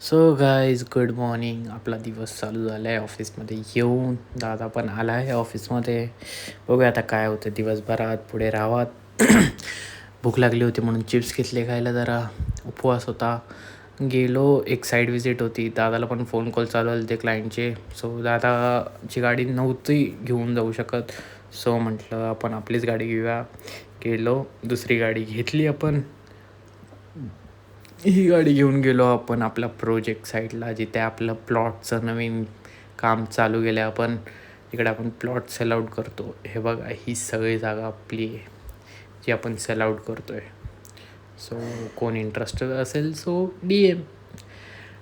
So guys good morning. आपला दिवस चालू झाला आहे ऑफिसमध्ये येऊन. दादा पण आला आहे ऑफिसमध्ये. बघूया आता काय होतं दिवसभरात, पुढे राहावात. भूक लागली होती म्हणून चिप्स घेतले खायला, जरा उपवास होता. गेलो, एक साईड विजिट होती. दादाला पण फोन कॉल चालू आले ते क्लायंटचे. सो दादाची गाडी नव्हती घेऊन जाऊ शकत. सो म्हटलं आपण आपलीच गाडी घेऊया. गेलो, दुसरी गाडी घेतली आपण. ही गाडी घेऊन गेलो आपण आपल्या प्रोजेक्ट साईटला, जिथे आपलं प्लॉटचं नवीन काम चालू केलं आहे. आपण इकडे आपण प्लॉट सेल आउट करतो. हे बघा, ही सगळी जागा आपली आहे जी आपण सेल आउट करतो आहे. सो कोण इंटरेस्टेड असेल सो DM.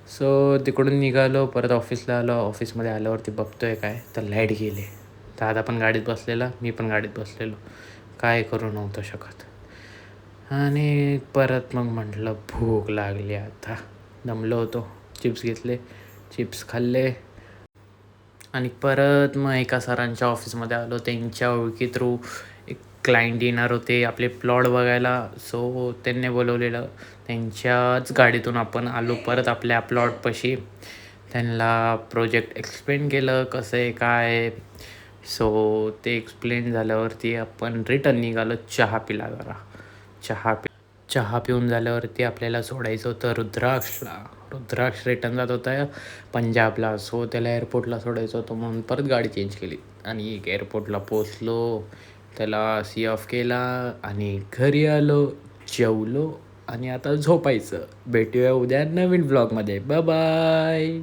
सो तिकडून निघालो, परत ऑफिसला आलो. ऑफिसमध्ये आल्यावरती बघतो आहे काय तर लाईट गेले. दादा पण गाडीत बसलेला, मी पण गाडीत बसलेलो. काय करू नव्हतं शकत. आणि परत मग म्हटलं भूक लागली आता, दमलो होतो. चिप्स घेतले, चिप्स खाल्ले आणि परत मग एका सरांच्या ऑफिसमध्ये आलो. त्यांच्या ओळखी थ्रू एक क्लायंट येणार होते आपले प्लॉट बघायला. सो त्यांनी बोलवलेलं. त्यांच्याच गाडीतून आपण आलो परत आपल्या प्लॉटपाशी. त्यांना प्रोजेक्ट एक्सप्लेन केलं कसं आहे काय आहे. सो ते एक्सप्लेन झाल्यावरती आपण रिटर्न निघालो. चहा पिला जरा. चहा पिऊन झाल्यावरती आपल्याला सोडायचं होतं रुद्राक्षला. रुद्राक्ष रिटर्न जात होता पंजाबला. सो त्याला एअरपोर्टला सोडायचं होतं म्हणून परत गाडी चेंज केली आणि एअरपोर्टला पोचलो. त्याला सी ऑफ केला आणि घरी आलो, जेवलो आणि आता झोपायचं. भेटूया उद्या नवीन ब्लॉगमध्ये. बाय.